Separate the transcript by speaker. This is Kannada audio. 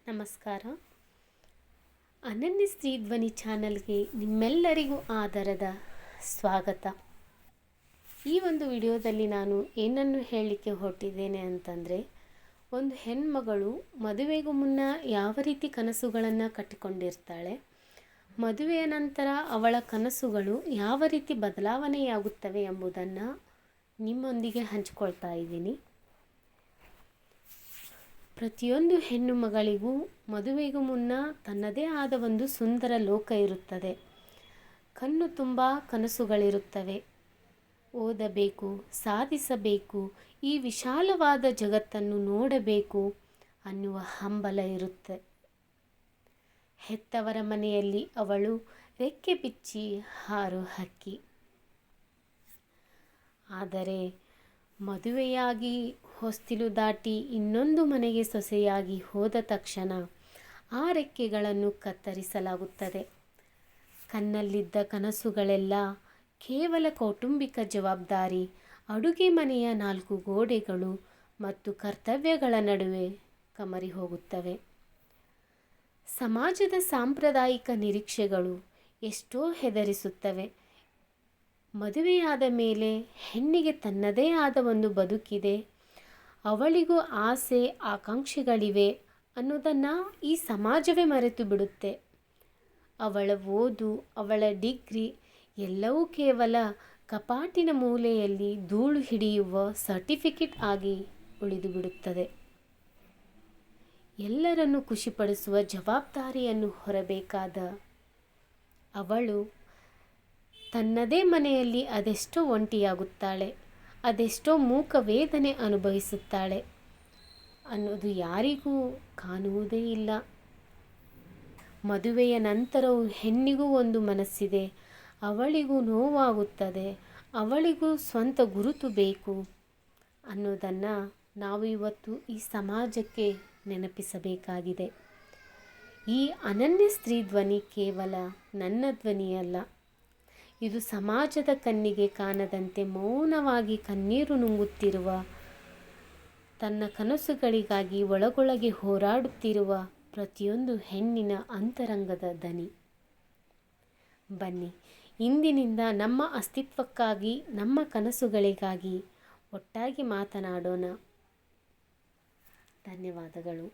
Speaker 1: ನಮಸ್ಕಾರ. ಅನನ್ಯ ಸ್ತ್ರೀ ಧ್ವನಿ ಚಾನಲ್ಗೆ ನಿಮ್ಮೆಲ್ಲರಿಗೂ ಆದರದ ಸ್ವಾಗತ. ಈ ಒಂದು ವಿಡಿಯೋದಲ್ಲಿ ನಾನು ಏನನ್ನು ಹೇಳಲಿಕ್ಕೆ ಹೊರಟಿದ್ದೇನೆ ಅಂತಂದರೆ, ಒಂದು ಹೆಣ್ಮಗಳು ಮದುವೆಗೂ ಮುನ್ನ ಯಾವ ರೀತಿ ಕನಸುಗಳನ್ನು ಕಟ್ಟಿಕೊಂಡಿರ್ತಾಳೆ, ಮದುವೆಯ ನಂತರ ಅವಳ ಕನಸುಗಳು ಯಾವ ರೀತಿ ಬದಲಾವಣೆಯಾಗುತ್ತವೆ ಎಂಬುದನ್ನು ನಿಮ್ಮೊಂದಿಗೆ ಹಂಚಿಕೊಳ್ತಾ ಇದ್ದೀನಿ. ಪ್ರತಿಯೊಂದು ಹೆಣ್ಣು ಮಗಳಿಗೂ ಮದುವೆಗೂ ಮುನ್ನ ತನ್ನದೇ ಆದ ಒಂದು ಸುಂದರ ಲೋಕ ಇರುತ್ತದೆ. ಕಣ್ಣು ತುಂಬ ಕನಸುಗಳಿರುತ್ತವೆ. ಓದಬೇಕು, ಸಾಧಿಸಬೇಕು, ಈ ವಿಶಾಲವಾದ ಜಗತ್ತನ್ನು ನೋಡಬೇಕು ಅನ್ನುವ ಹಂಬಲ ಇರುತ್ತೆ. ಹೆತ್ತವರ ಮನೆಯಲ್ಲಿ ಅವಳು ರೆಕ್ಕೆ ಬಿಚ್ಚಿ ಹಾರೋ ಹಕ್ಕಿ. ಆದರೆ ಮದುವೆಯಾಗಿ ಹೊಸ್ತಿಲು ದಾಟಿ ಇನ್ನೊಂದು ಮನೆಗೆ ಸೊಸೆಯಾಗಿ ಹೋದ ತಕ್ಷಣ ಆ ರೆಕ್ಕೆಗಳನ್ನು ಕತ್ತರಿಸಲಾಗುತ್ತದೆ. ಕಣ್ಣಲ್ಲಿದ್ದ ಕನಸುಗಳೆಲ್ಲ ಕೇವಲ ಕೌಟುಂಬಿಕ ಜವಾಬ್ದಾರಿ, ಅಡುಗೆ ಮನೆಯ 4 ಗೋಡೆಗಳು ಮತ್ತು ಕರ್ತವ್ಯಗಳ ನಡುವೆ ಕಮರಿ ಹೋಗುತ್ತವೆ. ಸಮಾಜದ ಸಾಂಪ್ರದಾಯಿಕ ನಿರೀಕ್ಷೆಗಳು ಎಷ್ಟೋ ಹೆದರಿಸುತ್ತವೆ. ಮದುವೆಯಾದ ಮೇಲೆ ಹೆಣ್ಣಿಗೆ ತನ್ನದೇ ಆದ ಒಂದು ಬದುಕಿದೆ, ಅವಳಿಗೂ ಆಸೆ ಆಕಾಂಕ್ಷೆಗಳಿವೆ ಅನ್ನೋದನ್ನು ಈ ಸಮಾಜವೇ ಮರೆತು ಬಿಡುತ್ತೆ. ಅವಳ ಓದು, ಅವಳ ಡಿಗ್ರಿ ಎಲ್ಲವೂ ಕೇವಲ ಕಪಾಟಿನ ಮೂಲೆಯಲ್ಲಿ ಧೂಳು ಹಿಡಿಯುವ ಸರ್ಟಿಫಿಕೇಟ್ ಆಗಿ ಉಳಿದು ಬಿಡುತ್ತದೆ. ಎಲ್ಲರನ್ನು ಖುಷಿಪಡಿಸುವ ಜವಾಬ್ದಾರಿಯನ್ನು ಹೊರಬೇಕಾದ ಅವಳು ತನ್ನದೇ ಮನೆಯಲ್ಲಿ ಅದೆಷ್ಟೋ ಒಂಟಿಯಾಗುತ್ತಾಳೆ, ಅದೆಷ್ಟೋ ಮೂಕ ವೇದನೆ ಅನುಭವಿಸುತ್ತಾಳೆ ಅನ್ನೋದು ಯಾರಿಗೂ ಕಾಣುವುದೇ ಇಲ್ಲ. ಮದುವೆಯ ನಂತರವೂ ಹೆಣ್ಣಿಗೂ ಒಂದು ಮನಸ್ಸಿದೆ, ಅವಳಿಗೂ ನೋವಾಗುತ್ತದೆ, ಅವಳಿಗೂ ಸ್ವಂತ ಗುರುತು ಬೇಕು ಅನ್ನೋದನ್ನು ನಾವು ಇವತ್ತು ಈ ಸಮಾಜಕ್ಕೆ ನೆನಪಿಸಬೇಕಾಗಿದೆ. ಈ ಅನನ್ಯ ಸ್ತ್ರೀ ಧ್ವನಿ ಕೇವಲ ನನ್ನ ಧ್ವನಿಯಲ್ಲ, ಇದು ಸಮಾಜದ ಕಣ್ಣಿಗೆ ಕಾಣದಂತೆ ಮೌನವಾಗಿ ಕಣ್ಣೀರು ನುಂಗುತ್ತಿರುವ, ತನ್ನ ಕನಸುಗಳಿಗಾಗಿ ಒಳಗೊಳಗೆ ಹೋರಾಡುತ್ತಿರುವ ಪ್ರತಿಯೊಂದು ಹೆಣ್ಣಿನ ಅಂತರಂಗದ ದನಿ. ಬನ್ನಿ, ಇಂದಿನಿಂದ ನಮ್ಮ ಅಸ್ತಿತ್ವಕ್ಕಾಗಿ, ನಮ್ಮ ಕನಸುಗಳಿಗಾಗಿ ಒಟ್ಟಾಗಿ ಮಾತನಾಡೋಣ. ಧನ್ಯವಾದಗಳು.